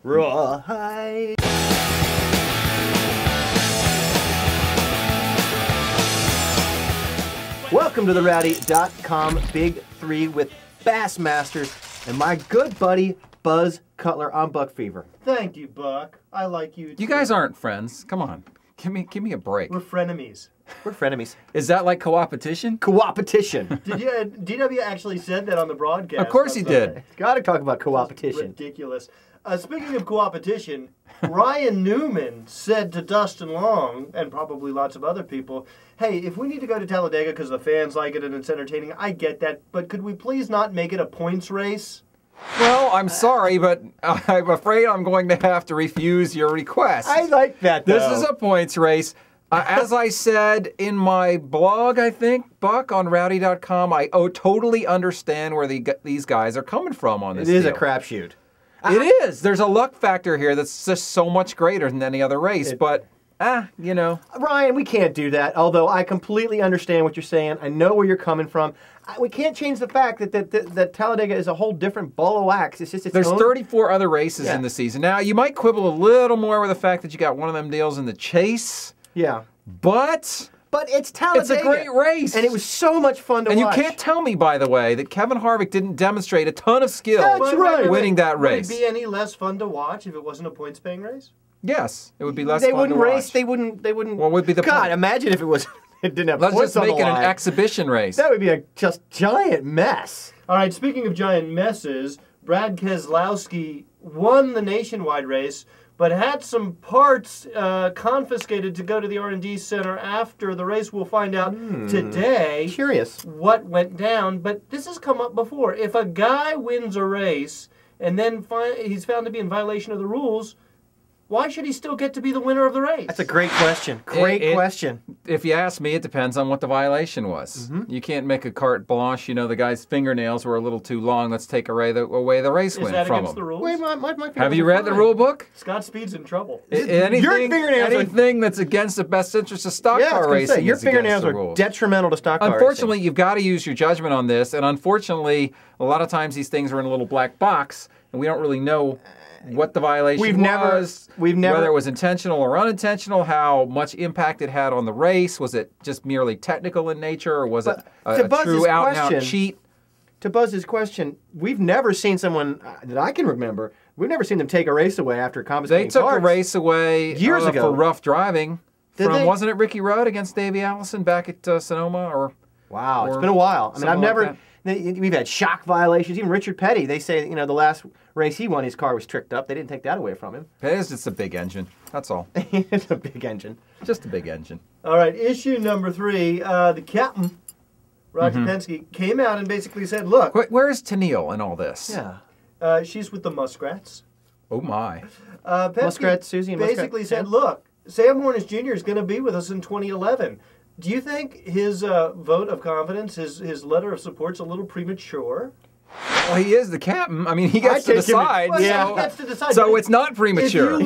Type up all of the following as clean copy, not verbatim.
Rawhide. Welcome to the Rowdy.com Big Three with Bassmasters and my good buddy Buzz Cutler on Buck Fever. Thank you, Buck. I like you too. You guys aren't friends. Come on. Give me a break. We're frenemies. We're frenemies. Is that like co-opetition? Co-opetition. Did you? DW actually said that on the broadcast. Of course he did. Got to talk about co-opetition. Ridiculous. Speaking of co-opetition, Ryan Newman said to Dustin Long, and probably lots of other people, hey, if we need to go to Talladega because the fans like it and it's entertaining, I get that, but could we please not make it a points race? Well, I'm sorry, but I'm afraid I'm going to have to refuse your request. I like that, though. This is a points race. As I said in my blog, I think, Buck, on Rowdy.com, I totally understand where these guys are coming from on this It is deal. a crapshoot. It is. There's a luck factor here that's just so much greater than any other race, but, you know. Ryan, we can't do that, although I completely understand what you're saying. I know where you're coming from. We can't change the fact that Talladega is a whole different ball of wax. It's just There's 34 other races in the season. Now, you might quibble a little more with the fact that you got one of them deals in the Chase. Yeah. But it's Talladega. It's a great race. And it was so much fun to watch. And you can't tell me, by the way, that Kevin Harvick didn't demonstrate a ton of skill winning that race. Would it be any less fun to watch if it wasn't a points-paying race? Yes, it would be less fun to watch. They wouldn't. What would be the God, point? Imagine if it was. It didn't have Let's points just on the make it an line. exhibition race. That would be a just giant mess. All right, speaking of giant messes, Brad Keselowski won the nationwide race, but had some parts confiscated to go to the R&D center after the race. We'll find out today. Curious what went down, but this has come up before. If a guy wins a race and then he's found to be in violation of the rules, why should he still get to be the winner of the race? That's a great question. Great question. If you ask me, it depends on what the violation was. You can't make a carte blanche. You know, the guy's fingernails were a little too long. Let's take away the race win from him. Is that against the rules? Wait, my Have you read the rule book? Scott Speed's in trouble. Anything that's against the best interest of stock car racing your is against fingernails the are rules. detrimental to stock car Unfortunately, racing. you've got to use your judgment on this, and unfortunately, a lot of times these things are in a little black box, and we don't really know what the violation was, whether it was intentional or unintentional, how much impact it had on the race. Was it just merely technical in nature, or was it a true out-and-out cheat? To Buzz's question, we've never seen someone that I can remember, we've never seen them take a race away after confiscating They took parts. a race away years ago for rough driving. Wasn't it Ricky Rudd against Davey Allison back at Sonoma? Wow, it's been a while. I mean, I've never... Like we've had shock violations. Even Richard Petty, they say, the last race he won, his car was tricked up. They didn't take that away from him. It's just a big engine. That's all. It's a big engine. Just a big engine. All right, issue number 3. The captain, Roger Penske, came out and basically said, look... Where's Tennille in all this? Yeah. She's with the Muskrats. Oh, my. Penske Susie and basically said, look, Sam Hornish Jr. is going to be with us in 2011. Do you think his vote of confidence, his letter of support's a little premature? Well, he is the captain. I mean, he gets to decide. Well, yeah, he gets to decide. So it's not premature. If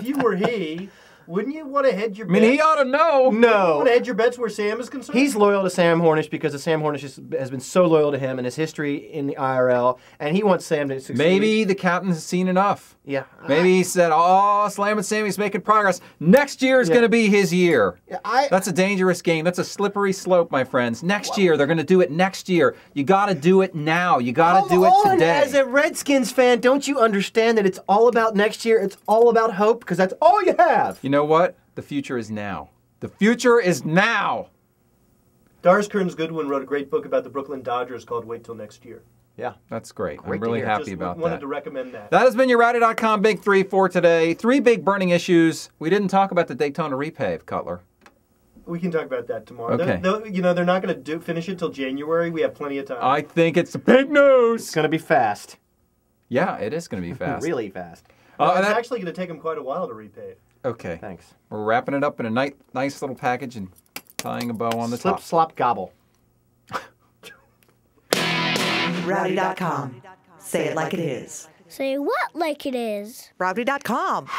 you were he, wouldn't you want to hedge your bets? I mean, he ought to know. No. You want to hedge your bets where Sam is concerned? He's loyal to Sam Hornish because Sam Hornish has been so loyal to him and his history in the IRL, and he wants Sam to succeed. Maybe the captain's seen enough. Yeah. Maybe he said, oh, Slam and Sammy's making progress. Next year is going to be his year. Yeah, That's a dangerous game. That's a slippery slope, my friends. Next year, they're going to do it next year. You got to do it now. You got to do it today. As a Redskins fan, don't you understand that it's all about next year? It's all about hope because that's all you have. You know what? The future is now. The future is now. Doris Kearns Goodwin wrote a great book about the Brooklyn Dodgers called Wait Till Next Year. Yeah. That's great. I'm really happy about that. Wanted to recommend that. That has been your Rowdy.com Big Three for today. 3 big burning issues. We didn't talk about the Daytona repave, Cutler. We can talk about that tomorrow. Okay. They're not going to finish it till January. We have plenty of time. I think it's big news. It's going to be fast. Yeah, it is going to be fast. Really fast. It's actually going to take them quite a while to repave. Okay. Thanks. We're wrapping it up in a nice little package and tying a bow on the top. Slip, slop, gobble. Rowdy.com. Say it like it is. Say what like it is? Rowdy.com.